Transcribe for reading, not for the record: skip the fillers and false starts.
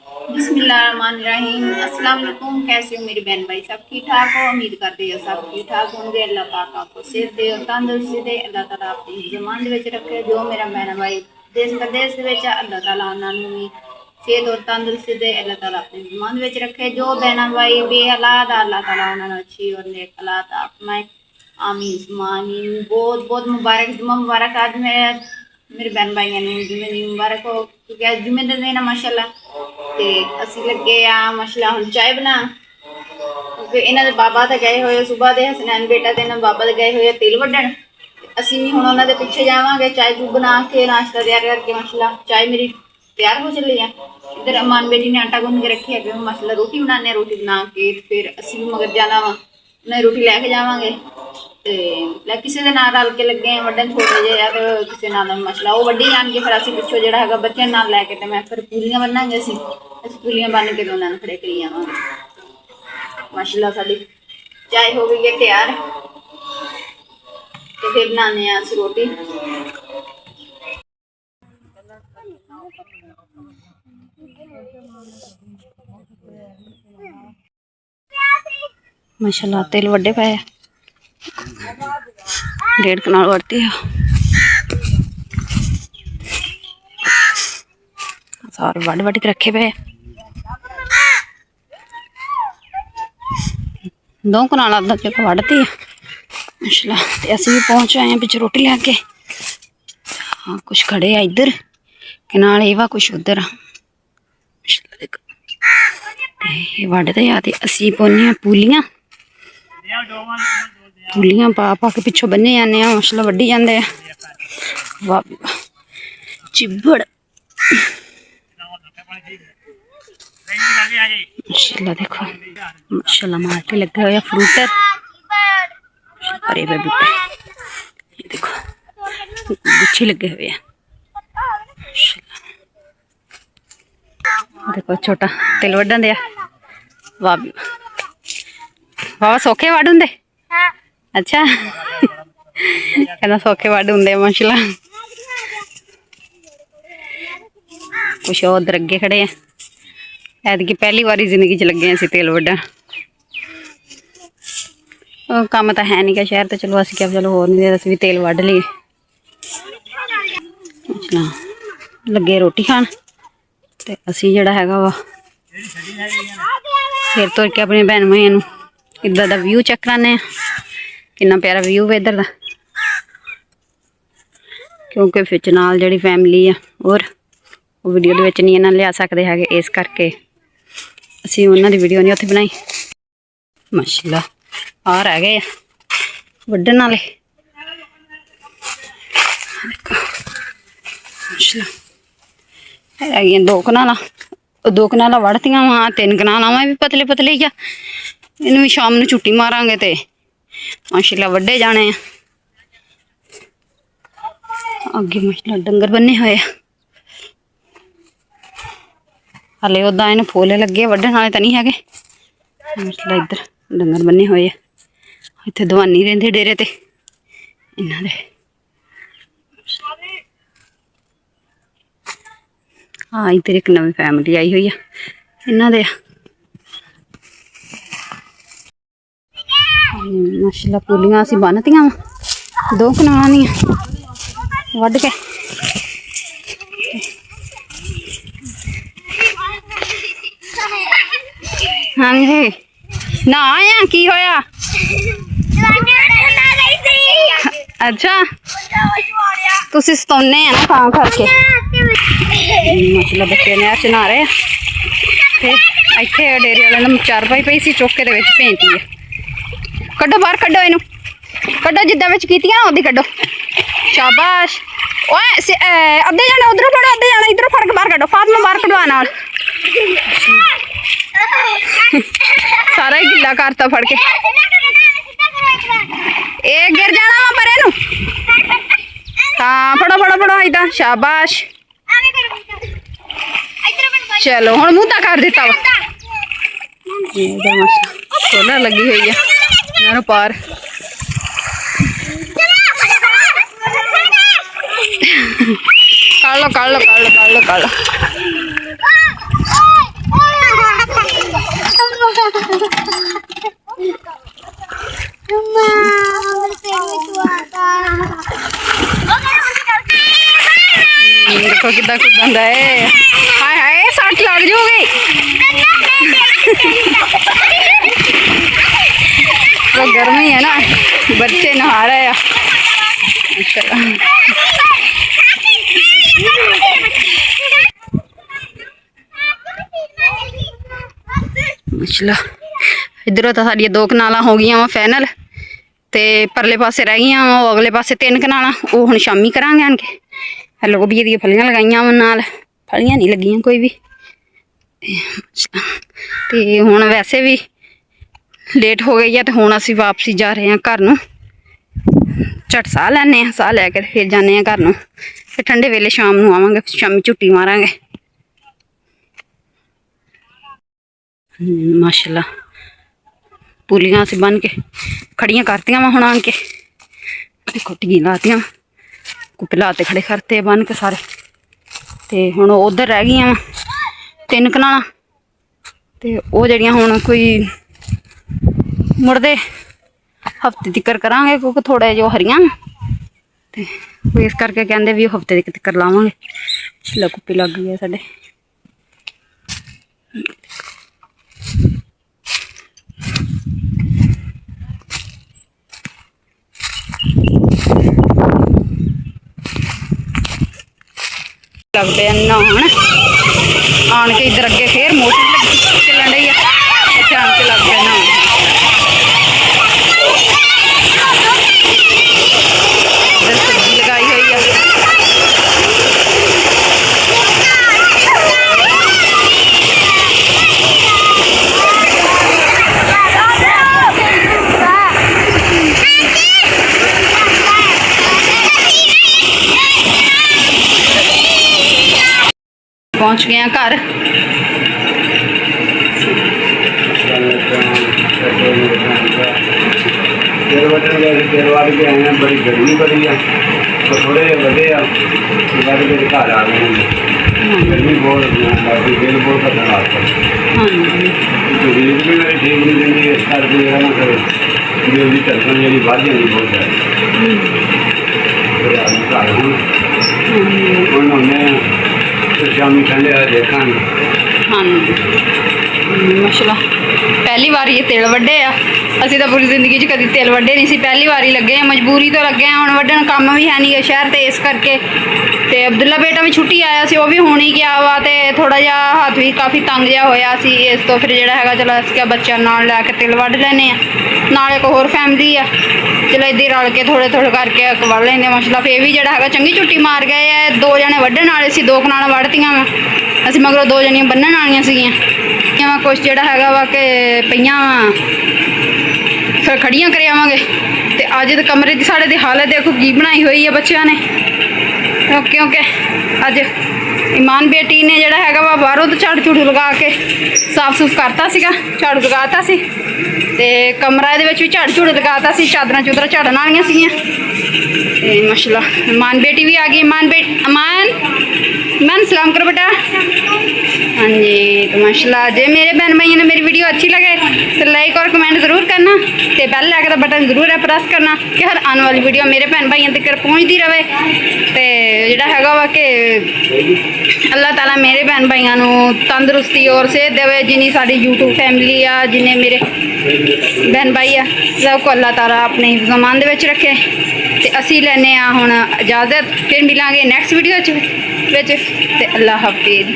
बिस्मिल्लाहिर्रहमानिर्रहीम। अस्सलाम वालेकुम। कैसे हो मेरे बहन भाई? सब ठीक ठाक हो? उम्मीद करते हो सब ठीक ठाक होंगे। अल्लाह पाक आपको सेहत दे और तंदुरुस्ती दे। अल्लाह ताला अपनी जमान दे विच रखे। जो मेरा बहन भाई देश प्रदेश दे विच अल्लाह ताला उन्हां नूं भी सेहत और तंदुरुस्ती दे। अल्लाह ताला अपनी जमान दे विच रखे। जो बहन भाई बेऔलाद अल्लाह ताला उन्हां नूं अच्छी और नेक औलाद फरमाए। आमीन सुम्मा आमीन। बहुत बहुत मुबारक जुम्मा मुबारक। आज मेरे बहन भाइयों ने जुम्मे दी मुबारक हो, क्योंकि अज जुम्मे का दिन है माशाअल्लाह। ते असी लगे आ माशाअल्लाह हुण चाय बना, क्योंकि इन्हां दे बाबा तो गए हुए सुबह दे हसनैन बेटा ते इन्हां बाबा दे गए हुए तिल वड्डण। असी भी हुण उन्हां दे पिछे जावांगे। चाय चू बना के नाश्ता तैयार करके माशाअल्लाह चाय मेरी तैयार हो चली है। इधर अमान बेटी ने आटा गुन के रखी है, माशाअल्लाह रोटी बनाने। रोटी बना के फिर असी भी मगर जाना वा, उन्हें रोटी लैके जावांगे। ते किसी के नाल रल के लगे वड्डन छोटे जे या तो किसी नाल माशाअल्लाह वो वड्डी जाणगे। फिर असीं पिछों जिहड़ा हैगा बच्चों नाल लैके ते मैं फिर पूलियां बन्नांगे। असीं पूलियां बन के उन्हां नूं खड़े करी जावांगे। माशाअल्लाह साडी चाय हो गई है तैयार, तो फिर बनाने अस रोटी। माशाअल्लाह तिल वड्डे पे 1.5 कनाल वड़ती है। सारे वड वड के रखे पे 2 कनाल अद्धा जगह वड़ती है माशाअल्लाह। ते असीं भी पहुंच आए हैं पिछे रोटी लैके। हाँ कुछ खड़े आ इधर कनाल एवा कुछ उधर माशाअल्लाह। देखो ये वड्डदे आ ते असीं पाउने पूलियां पूलियां पा पा के पिछों बन्ने जाने माशाअल्लाह वड्डी जांदे। वाह चिब्बड़ माशाअल्लाह। देखो माशाअल्लाह मार्के लगे हुए फ्रूटर भरे हुए बूटे। ये देखो गुच्छे लगे हुए हैं। देखो छोटा तिल वड्डन दिया। वाह वाह सौखे वड हुंदे। अच्छा कहना सौखे वड हुंदे माशाअल्लाह। कुछ उधर अगे खड़े हैं। ऐतकी पहली बारी जिंदगी च लगे असीं तिल वड्डन। काम तो है नहीं क्या शहर, तो चलो असीं क्या चलो होर नहीं असीं भी तेल वड्ड लईए। लगे रोटी खान ते असीं जिहड़ा हैगा वा फिर तुर के अपने भैन भाइयों नूं इधर दा व्यू चेक कराने। कितना प्यारा व्यू है इधर दा, क्योंकि फिर नाल जिहड़ी फैमिली है और वीडियो दे विच नहीं इन्हां लिया सकदे हैगे, इस करके असीं उन्हां दी वीडियो नहीं उत्थे बनाई। माशाअल्लाह आ रह गए वड्डन वाले माशाअल्लाह। है 2 कनाल वड़तियां वा 3 कनाल वा भी पतले पतले ही आ। इन्हूं भी शाम नूं छुट्टी मारांगे ते माशाअल्लाह वड्डे जाने। अगे माशाअल्लाह डंगर बन्ने हुए हले उदा इन फुल लगे वड्डन वाले तो नहीं है माशाअल्लाह। इधर डंगर बन्ने हुए इत्थे दवानी रहिंदे डेरे ते इन्हां दे। हाँ इधर एक नवी फैमिली आई हुई है इन्हां दे माशाअल्लाह। पूलियां असीं बन्नतियां 2 कनालां दियां वड्ड के। हाँ जी ना आया की होया? अच्छा तुसीं सताउने आ ना तां करके माशाअल्लाह। बच्चे नहर च नहा रहे ते इत्थे डेरे वाले ने चारपाई पई सी चौके दे विच भेजती है। कड्डो बाहर कड्डो इनू कड्डो जिद्दां विच कीतियां ना उदी कड्डो। शाबाश ओए अद्धे जाने उधरों फड़ो अद्धे जाने इधरों फड़ के बाहर कड्डो। फातिमा बाहर कढवा नाल सारा ही गिला करता फड़ के। ए गिर जाना वा पर इनू। हाँ फड़ो फड़ो फड़ो इधर शाबाश। चलो हुण मुंह कर दिता वा। सोलर लगी हुई है पार। कर लो कर लो कर लो कर लो कर लो। देखो कितना कुदांदा है। हाय हाय सट लग जाओगे। तो गर्मी है ना, बच्चे नहा रहे हैं। माशाल्लाह इधरों तो साडियां 2 कनालां हो गई वा फाइनल, ते परले पासे रह गई वो अगले पासे 3 कनालां, वो हुण शामी करांगे आन के। लोबिया दी फलियां लगाइयां वा नाल, फलियां नहीं लगियां कोई भी। ते हुण वैसे भी लेट हो गई है, तो हुण असीं वापसी जा रहे हैं घर नूं। झट साह लैने आ, साह लैके फिर जाने घर नूं। फिर ठंडे वेले शाम नूं आवांगे, शामी झुट्टी मारांगे। माशाल्लाह पूलियां असीं बन के खड़ियां करतियां वा हुण आन के। देखो टिक्की लातियां, कुप्पे लाते खड़े करते बन के सारे। ते हुण उधर रह गई 3 कनालां, ते ओह जड़ियां हुण कोई मुड़दे हफ्ते तिक्कर करांगे, क्योंकि थोड़े जो हरियां ते इस करके कहंदे भी हफ्ते तिक्कर लावांगे। छिल्ला कुप्पी लग गई है साडे। लग पे नहाउण आन के इधर अगे फिर मोटर चलन रही है, इत्थे आन के लग पे नहाउण। इधर सब्जी लगाई हुई है। पहुंच गए घर। बड़ी गर्मी बड़ी है, तो थोड़े बड़े घर आ गए हैं। गर्मी बहुत दिल बहुत खतरनाक है। नींद भी मेरी ठीक नहीं देंगी, इस करके ना करे दिल की धड़कन जी बढ़ जाती बहुत है। शामी ठंडे देखा हाँ माशाल्लाह पहली बार ये तिल वड्डे आ। असीं तां पूरी जिंदगी च कदी तिल वड्डे नहीं सी, पहली बार ही लगे हैं। मजबूरी तो लगे हैं, हुण वड्डण काम भी है नहीं शहर ते, इस करके ते अब्दुल्ला बेटा भी छुट्टी आया सी, वो भी हुण ही गया वा, ते थोड़ा जिहा हत्थ भी काफ़ी तंग जिहा होया सी। इस तो फिर जिहड़ा हैगा चलो अस क्या बच्चा नाल लैके तिल वड्ड लैने आ, नाल एक होर फैमिली आ, चलो इद्दां रल के थोड़े थोड़े करके वड्ड लैंदे। माशाल्लाह फिर भी जिहड़ा हैगा चंगी झुट्टी मार गए है। 2 जने वड्डण वाले सी, 2 कनालां वड्डतियां वा असीं, मगरों 2 जणियां बन्नण वालियां सीगियां। कुछ जिहड़ा हैगा वा कि पईयां फिर खड़ियां कर आवांगे। ते अज दे कमरे की साढ़े दी हालत देखो की बनाई हुई है बच्चों ने, क्योंकि अज ईमान बेटी ने जिहड़ा हैगा वा बाहरों तो झाड़ू झूड़ू लगा के साफ सूफ करता सीगा, झाड़ू लगाता सी, ते कमरा इहदे विच भी झाड़ू झूड़ू लगाता सी, चादरां चूदरां झाड़न वालियां सीगियां। ते माशाल्लाह ईमान बेटी भी आ गई। ईमान सलाम करो बेटा। हाँ जी, तो माशाल्लाह जे मेरे बहन भाइयों ने मेरी वीडियो अच्छी लगे तो लाइक और कमेंट ज़रूर करना, तो बेल लाइक का बटन ज़रूर है प्रेस करना कि हर आने वाली वीडियो मेरे भैन भाइयों तक पहुँचती रहे। तो जिहड़ा हैगा वा कि अल्लाह ताला मेरे भैन भाइयों को तंदुरुस्ती और सेहत देवे। जिन्नी साडी यूट्यूब फैमिली आ, जिन्हें मेरे बहन भाई आ, सबको अल्लाह ताला अपने ज़मान दे विच रखे। तो असी लैने आ हुण इजाज़त, फिर मिलांगे नैक्सट वीडियो ते अल्लाह हाफिज़।